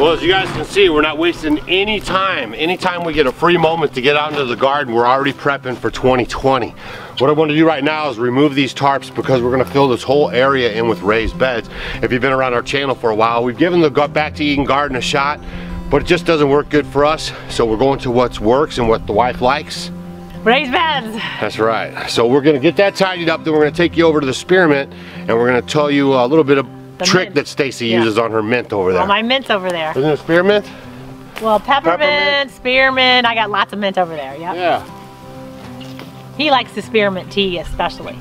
Well, as you guys can see, we're not wasting any time. Anytime we get a free moment to get out into the garden, we're already prepping for 2020. What I want to do right now is remove these tarps because we're going to fill this whole area in with raised beds. If you've been around our channel for a while, we've given the Back to Eden garden a shot, but it just doesn't work good for us. So we're going to what works and what the wife likes. Raised beds. That's right. So we're going to get that tidied up, then we're going to take you over to the spearmint, and we're going to tell you a little bit of trick that Stacy uses on her mint over there. Oh, my mint's over there. Isn't it spearmint? Well, peppermint, spearmint. I got lots of mint over there. Yep. Yeah. He likes the spearmint tea especially.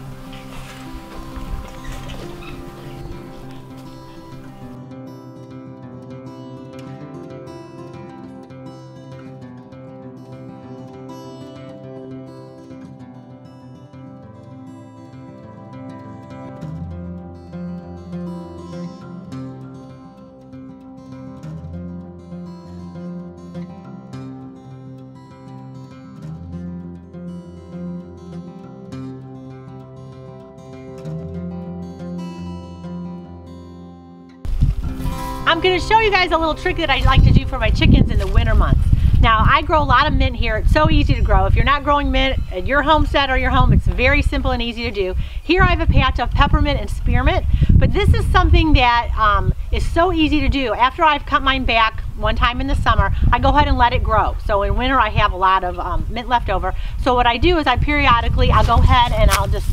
I'm going to show you guys a little trick that I like to do for my chickens in the winter months. Now, I grow a lot of mint here. It's so easy to grow. If you're not growing mint at your homestead or your home, it's very simple and easy to do. Here I have a patch of peppermint and spearmint, but this is something that is so easy to do. After I've cut mine back one time in the summer, I go ahead and let it grow. So in winter, I have a lot of mint left over. So what I do is I'll go ahead and I'll just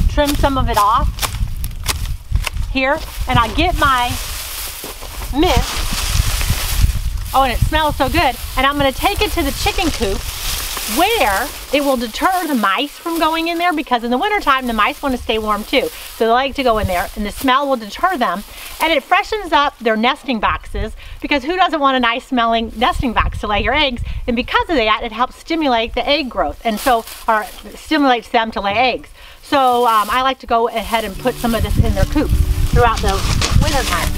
trim some of it off here, and I'll get my mint. Oh, and it smells so good. And I'm going to take it to the chicken coop where it will deter the mice from going in there, because in the wintertime the mice want to stay warm too. So they like to go in there, and the smell will deter them, and it freshens up their nesting boxes, because who doesn't want a nice smelling nesting box to lay your eggs? And because of that, it helps stimulate the egg growth, and so, or stimulates them to lay eggs. So I like to go ahead and put some of this in their coops throughout the wintertime.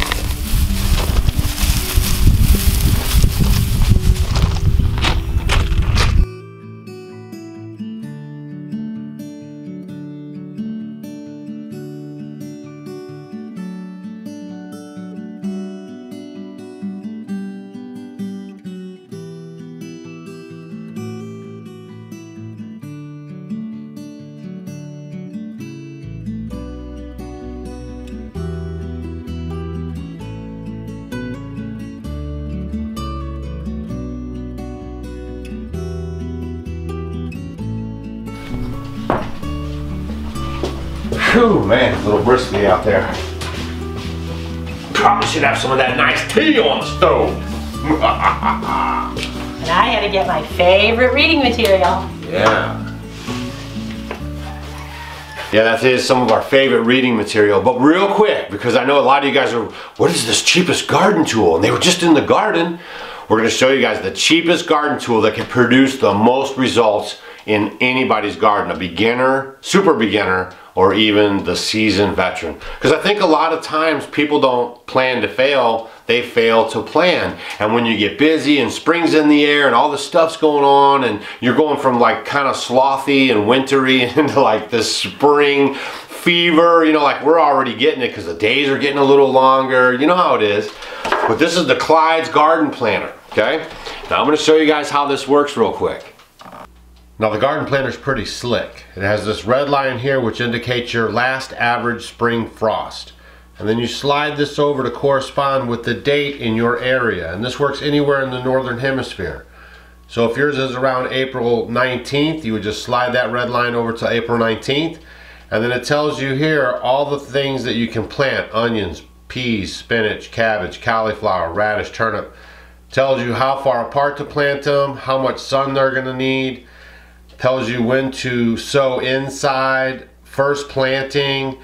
Whew, man, it's a little briskly out there. Probably should have some of that nice tea on the stove. And I had to get my favorite reading material. Yeah. Yeah, that is some of our favorite reading material. But real quick, because I know a lot of you guys are, what is this cheapest garden tool? And they were just in the garden. We're going to show you guys the cheapest garden tool that can produce the most results in anybody's garden. A beginner, super beginner, or even the seasoned veteran. Because I think a lot of times people don't plan to fail, they fail to plan. And when you get busy and spring's in the air and all this stuff's going on, and you're going from like kind of slothy and wintry into like this spring fever, you know, like we're already getting it because the days are getting a little longer, you know how it is. But this is the Clyde's Garden Planner, okay? Now I'm going to show you guys how this works real quick. Now the garden planner is pretty slick. It has this red line here which indicates your last average spring frost. And then you slide this over to correspond with the date in your area. And this works anywhere in the northern hemisphere. So if yours is around April 19th, you would just slide that red line over to April 19th. And then it tells you here all the things that you can plant: onions, peas, spinach, cabbage, cauliflower, radish, turnip. Tells you how far apart to plant them, how much sun they're going to need. Tells you when to sow inside, first planting.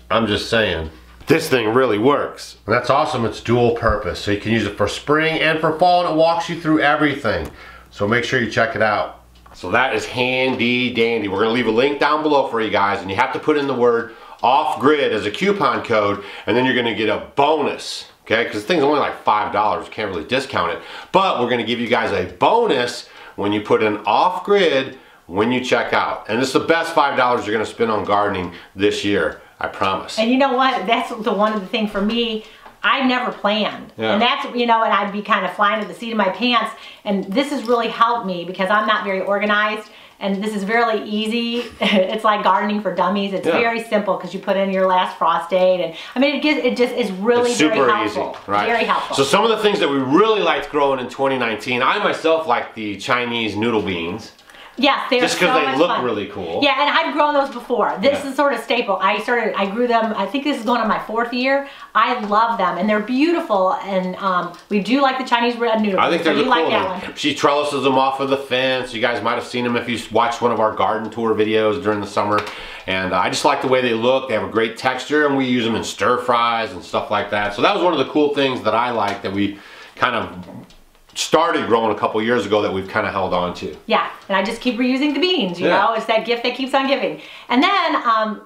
I'm just saying, this thing really works. And that's awesome, it's dual purpose. So you can use it for spring and for fall, and it walks you through everything. So make sure you check it out. So that is handy dandy. We're gonna leave a link down below for you guys, and you have to put in the word off-grid as a coupon code, and then you're gonna get a bonus, okay? Because the thing's only like $5, you can't really discount it. But we're gonna give you guys a bonus when you put in off-grid when you check out. And it's the best $5 you're gonna spend on gardening this year, I promise. And you know what? That's the one of the things for me. I never planned. Yeah. And that's, you know, and I'd be kind of flying at the seat of my pants. And this has really helped me because I'm not very organized. And this is really easy. It's like gardening for dummies. It's very simple because you put in your last frost date. And I mean, it just is really very helpful. Easy, right? Very helpful. So some of the things that we really liked growing in 2019, I myself like the Chinese noodle beans. Yes, they're just because they look fun. really cool. Yeah, and I've grown those before. This is sort of staple. I grew them, I think this is going on my 4th year. I love them, and they're beautiful, and we do like the Chinese red noodle. I think they're so you cool. like that one. She trellises them off of the fence. You guys might have seen them if you watched one of our garden tour videos during the summer. And I just like the way they look. They have a great texture, and we use them in stir fries and stuff like that. So that was one of the cool things that I like that we kind of started growing a couple years ago that we've kind of held on to. Yeah, and I just keep reusing the beans, you know, it's that gift that keeps on giving. And then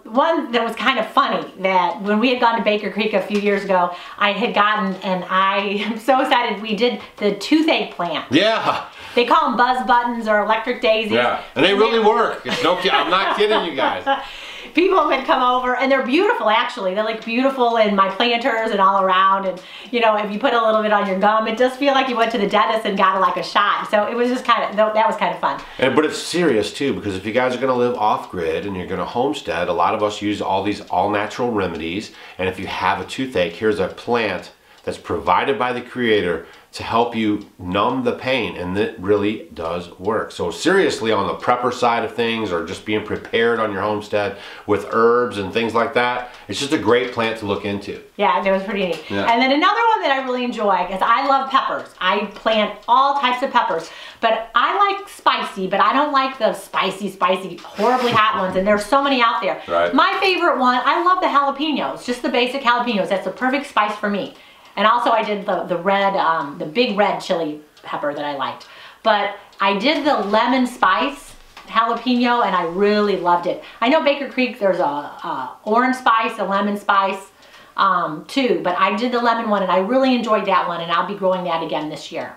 one that was kind of funny, that when we had gone to Baker Creek a few years ago, I had gotten, and I am so excited, we did the toothache plant. Yeah. They call them buzz buttons or electric daisies. Yeah, and they really work. It's no, I'm not kidding you guys. People would come over, and they're beautiful actually. They're like beautiful in my planters and all around, and you know, if you put a little bit on your gum, it does feel like you went to the dentist and got like a shot. So it was just kind of, that was kind of fun. But it's serious too, because if you guys are going to live off-grid and you're going to homestead, a lot of us use all these all-natural remedies, and if you have a toothache, here's a plant that's provided by the Creator to help you numb the pain, and it really does work. So seriously, on the prepper side of things, or just being prepared on your homestead with herbs and things like that, it's just a great plant to look into. Yeah, that was pretty neat. Yeah. And then another one that I really enjoy, because I love peppers. I plant all types of peppers, but I like spicy, but I don't like the spicy, horribly hot ones, and there's so many out there. Right. My favorite one, I love the jalapenos, just the basic jalapenos. That's the perfect spice for me. And also I did the red, the big red chili pepper that I liked. But I did the lemon spice jalapeno, and I really loved it. I know Baker Creek, there's a orange spice, a lemon spice too, but I did the lemon one, and I really enjoyed that one, and I'll be growing that again this year.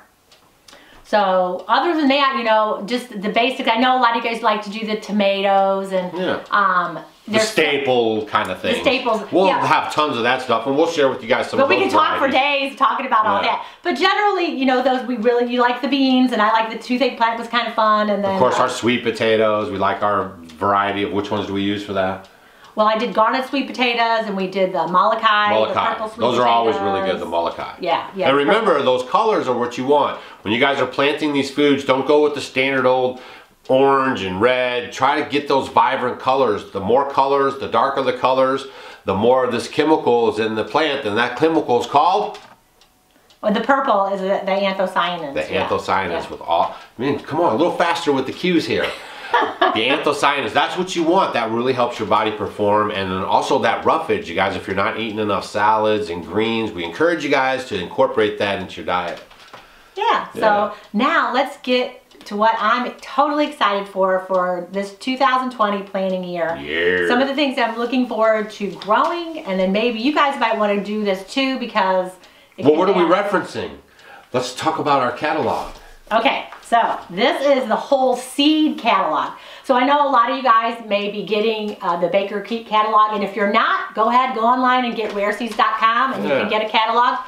So other than that, you know, just the basics. I know a lot of you guys like to do the tomatoes and the staple kind of thing. The staples. We'll have tons of that stuff, and we'll share with you guys some of those. But we can talk for days talking about all that. But generally, you know, those you like the beans, and I like the toothache plant was kind of fun. And then of course our sweet potatoes. We like our variety of which ones do we use for that? Well, I did garnet sweet potatoes, and we did the Molokai. The purple sweet those are always really good, the Molokai. Yeah. And remember, those colors are what you want. When you guys are planting these foods, don't go with the standard old orange and red. Try to get those vibrant colors. The more colors, the darker the colors, the more of this chemical is in the plant, and that chemical is called? Well, the purple is the anthocyanins. The anthocyanins with all, I mean, come on, a little faster with the cues here. The anthocyanins, that's what you want. That really helps your body perform. And then also that roughage, you guys, if you're not eating enough salads and greens, we encourage you guys to incorporate that into your diet. Yeah, so now let's get to what I'm totally excited for this 2020 planning year. Some of the things I'm looking forward to growing, and then maybe you guys might want to do this too, because well, what are we referencing? Let's talk about our catalog. Okay, so this is the whole seed catalog. So I know a lot of you guys may be getting the Baker Creek catalog, and if you're not, go ahead, go online and get rareseeds.com, and you can get a catalog.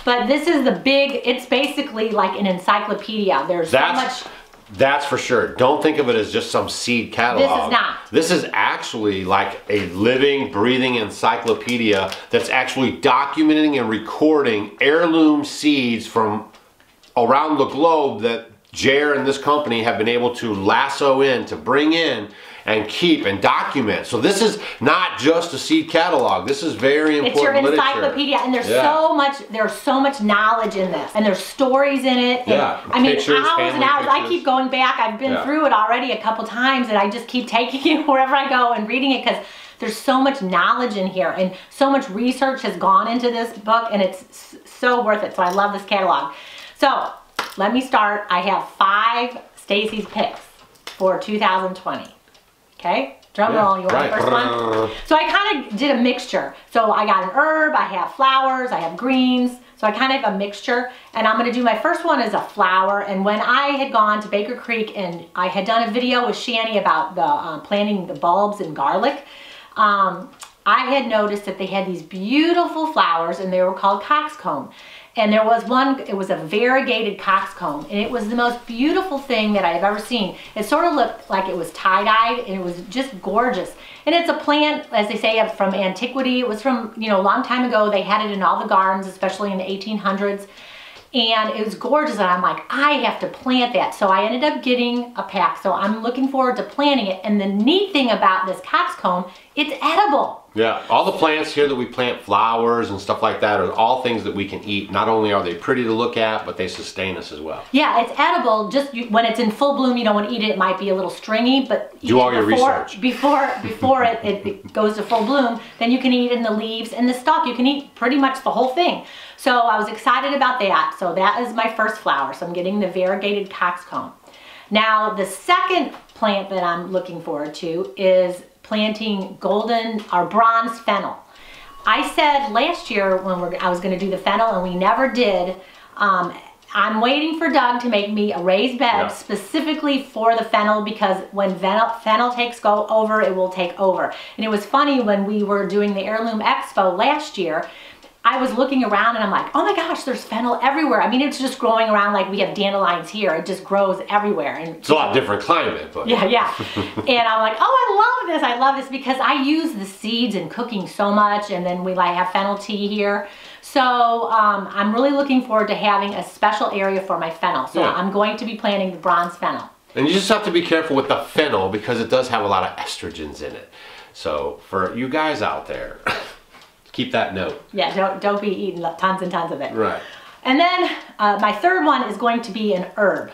But this is the big, it's basically like an encyclopedia. There's so much. That's for sure. Don't think of it as just some seed catalog. This is not. This is actually like a living, breathing encyclopedia that's actually documenting and recording heirloom seeds from around the globe that Jer and this company have been able to lasso in, to bring in and keep and document. So this is not just a seed catalog. This is very important. It's your encyclopedia, and there's so much knowledge in this, and there's stories in it. And, I mean, hours and hours. I keep going back. I've been through it already a couple times, and I just keep taking it wherever I go and reading it, because there's so much knowledge in here, and so much research has gone into this book, and it's so worth it. So I love this catalog. So let me start. I have 5 Stacy's picks for 2020. Okay, drum roll. You want the first one? So I kind of did a mixture. So I got an herb, I have flowers, I have greens. So I kind of have a mixture, and I'm going to do my first one as a flower. And when I had gone to Baker Creek, and I had done a video with Shani about the planting the bulbs and garlic, I had noticed that they had these beautiful flowers and they were called Cockscomb. And there was one, it was a variegated Cockscomb, and it was the most beautiful thing that I've ever seen. It sort of looked like it was tie-dyed, and it was just gorgeous. And it's a plant, as they say, from antiquity. It was from, you know, a long time ago. They had it in all the gardens, especially in the 1800s. And it was gorgeous, and I'm like, I have to plant that. So I ended up getting a pack, so I'm looking forward to planting it. And the neat thing about this Cockscomb, it's edible. Yeah, all the plants here that we plant, flowers and stuff like that, are all things that we can eat. Not only are they pretty to look at, but they sustain us as well. Yeah, it's edible. Just when it's in full bloom, you don't want to eat it. It might be a little stringy, but do all your research. Before it goes to full bloom, then you can eat in the leaves and the stalk. You can eat pretty much the whole thing. So I was excited about that. So that is my first flower. So I'm getting the variegated Cockscomb. Now the second plant that I'm looking forward to is planting golden or bronze fennel. I said last year when I was going to do the fennel, and we never did. I'm waiting for Doug to make me a raised bed specifically for the fennel, because when fennel takes over, it will take over. And it was funny when we were doing the Heirloom Expo last year, I was looking around and I'm like, oh my gosh, there's fennel everywhere. I mean, it's just growing around like we have dandelions here. It just grows everywhere. And it's a lot different climate, but yeah. And I'm like, oh, I love this because I use the seeds in cooking so much, and then we like have fennel tea here. So I'm really looking forward to having a special area for my fennel. So I'm going to be planting the bronze fennel. And you just have to be careful with the fennel because it does have a lot of estrogens in it. So for you guys out there, keep that note. Yeah, don't be eating tons and tons of it. Right. And then my third one is going to be an herb.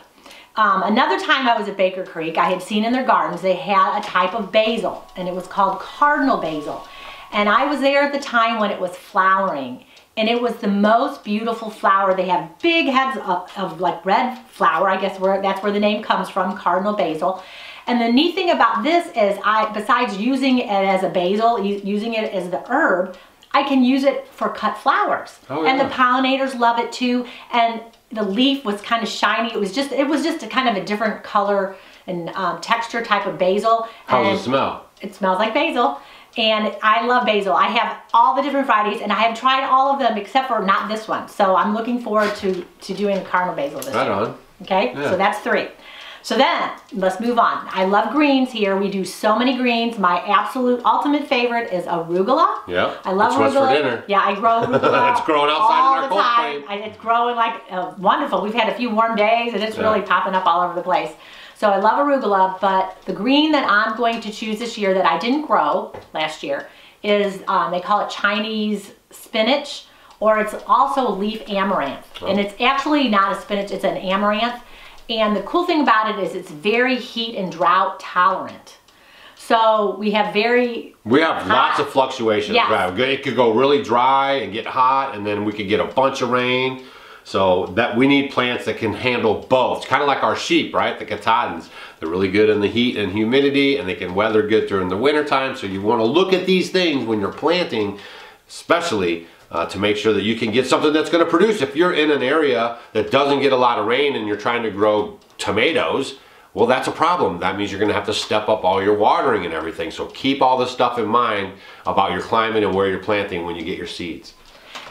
Another time I was at Baker Creek, I had seen in their gardens, they had a type of basil, and it was called Cardinal Basil. And I was there at the time when it was flowering, and it was the most beautiful flower. They have big heads of like red flower, I guess that's where the name comes from, Cardinal Basil. And the neat thing about this is besides using it as a basil, using it as the herb, I can use it for cut flowers. Oh, yeah. And the pollinators love it too. And the leaf was kind of shiny. It was just a kind of a different color and texture type of basil. How does it smell? It smells like basil. And I love basil. I have all the different varieties, and I have tried all of them except for not this one. So I'm looking forward to doing Cardinal Basil this year. Right on. Okay, so that's 3. So then, let's move on. I love greens here. We do so many greens. My absolute ultimate favorite is arugula. Yeah, I love arugula. What's for dinner. Yeah, I grow arugula. It's growing outside in our cold frame. It's growing like wonderful. We've had a few warm days, and it's really popping up all over the place. So I love arugula, but the green that I'm going to choose this year that I didn't grow last year is, they call it Chinese spinach, or it's also leaf amaranth. Oh. And it's actually not a spinach, it's an amaranth. And the cool thing about it is it's very heat and drought tolerant. So we have lots of fluctuations. Yes. Right. It could go really dry and get hot, and then we could get a bunch of rain. So that we need plants that can handle both. It's kind of like our sheep, right? The Katahdins. They're really good in the heat and humidity, and they can weather good during the winter time. So you want to look at these things when you're planting, especially to make sure that you can get something that's going to produce. If you're in an area that doesn't get a lot of rain and you're trying to grow tomatoes, well, that's a problem. That means you're going to have to step up all your watering and everything. So keep all this stuff in mind about your climate and where you're planting when you get your seeds.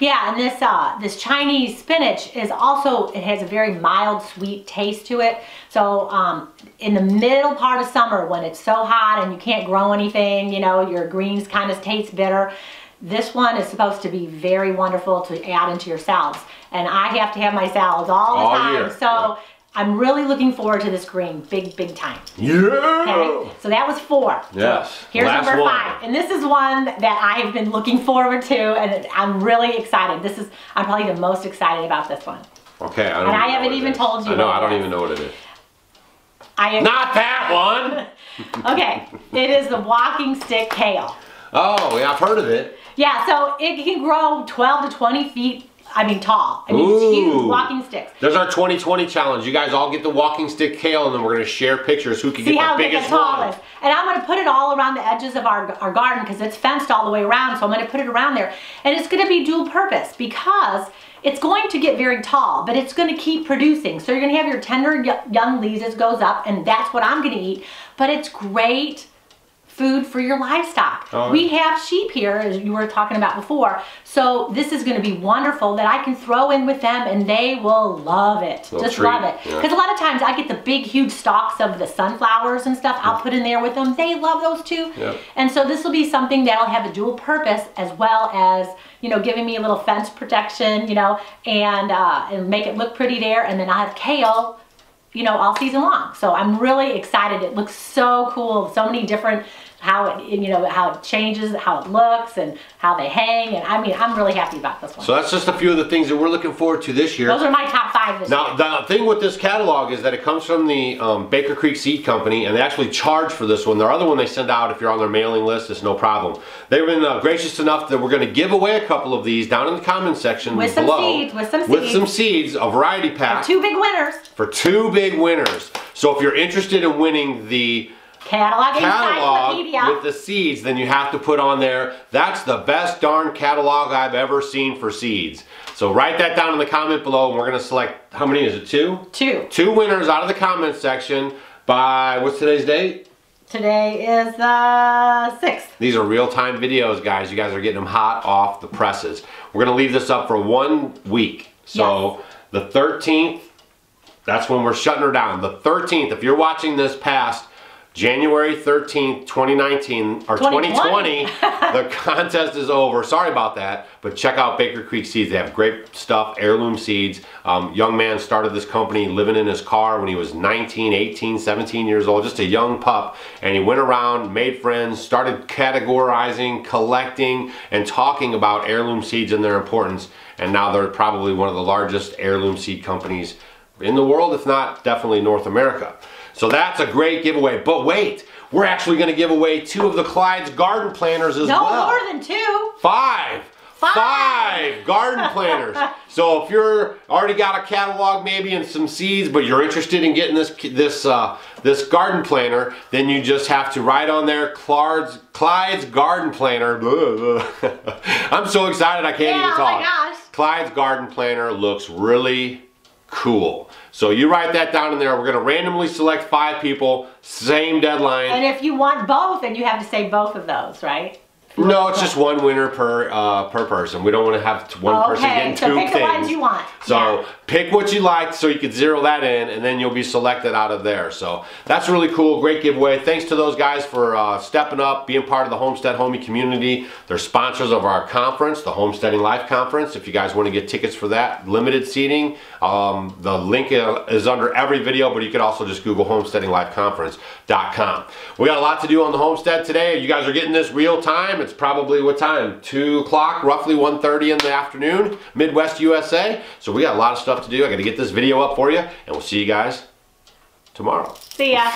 Yeah, and this Chinese spinach is also, it has a very mild, sweet taste to it. So in the middle part of summer when it's so hot and you can't grow anything, you know, your greens kind of taste bitter, this one is supposed to be very wonderful to add into your salads. And I have to have my salads all the time. Year. So I'm really looking forward to this green, big time. Yeah! Okay, so that was 4. Yes. So here's number 5. And this is one that I have been looking forward to, and I'm really excited. I'm probably the most excited about this one. Okay, I haven't even told you. I know, I don't even know what it is. Not that one! Okay, it is the walking stick kale. Oh, yeah, I've heard of it. Yeah, so it can grow 12 to 20 feet. I mean, tall. I mean, it's huge, walking sticks. There's our 2020 challenge. You guys all get the walking stick kale, and then we're going to share pictures who can get the biggest one. And I'm going to put it all around the edges of our garden because it's fenced all the way around, so I'm going to put it around there. And it's going to be dual purpose because it's going to get very tall, but it's going to keep producing. So you're going to have your tender young leaves as goes up, and that's what I'm going to eat. But it's great food for your livestock. Oh. We have sheep here, as you were talking about before, so this is going to be wonderful that I can throw in with them and they will love it. Just love it. Because a lot of times I get the big huge stalks of the sunflowers and stuff I'll put in there with them. They love those too. And so this will be something that'll have a dual purpose, as well as, you know, giving me a little fence protection, you know, and make it look pretty there. And then I'll have kale, you know, all season long. So I'm really excited. It looks so cool. So many different, how it, you know, how it changes, how it looks, and how they hang. And I mean, I'm really happy about this one. So that's just a few of the things that we're looking forward to this year. Those are my top 5 this year. Now, the thing with this catalog is that it comes from the Baker Creek Seed Company, and they actually charge for this one. Their other one they send out if you're on their mailing list, it's no problem. They've been gracious enough that we're going to give away a couple of these down in the comment section with below. With some seeds, a variety pack. For 2 big winners. For 2 big winners. So if you're interested in winning the catalog with the seeds, then you have to put on there, that's the best darn catalog I've ever seen for seeds. So write that down in the comment below, and we're going to select, how many is it, 2? 2. 2 winners out of the comment section by, what's today's date? Today is the 6th. These are real-time videos, guys. You guys are getting them hot off the presses. We're going to leave this up for 1 week. So the 13th, that's when we're shutting her down. The 13th, if you're watching this past January 13th, 2019, or 2020, the contest is over. Sorry about that, but check out Baker Creek Seeds. They have great stuff, heirloom seeds. Young man started this company living in his car when he was 19, 18, 17 years old, just a young pup, and he went around, made friends, started categorizing, collecting, and talking about heirloom seeds and their importance, and now they're probably one of the largest heirloom seed companies in the world, if not definitely North America. So that's a great giveaway. But wait, we're actually going to give away 2 of the Clyde's garden planters as well. No more than 2. 5. 5 garden planters. So if you're already got a catalog maybe and some seeds, but you're interested in getting this garden planter, then you just have to write on there Clyde's garden planter. I'm so excited I can't even talk. Oh my gosh. Clyde's garden planter looks really cool. So you write that down in there. We're going to randomly select 5 people, same deadline. And if you want both, then you have to say both of those, right? No, it's just 1 winner per person. We don't want to have one person getting 2 things. So pick the ones you want. So pick what you like so you can zero that in, and then you'll be selected out of there. So that's really cool. Great giveaway. Thanks to those guys for stepping up, being part of the Homestead Homie community. They're sponsors of our conference, the Homesteading Life Conference. If you guys want to get tickets for that, limited seating, the link is under every video, but you can also just Google homesteadinglifeconference.com. We got a lot to do on the homestead today. You guys are getting this real time. It's probably, what time? 2 o'clock, roughly 1:30 in the afternoon, Midwest USA. So we got a lot of stuff to do. I got to get this video up for you, and we'll see you guys tomorrow. See ya.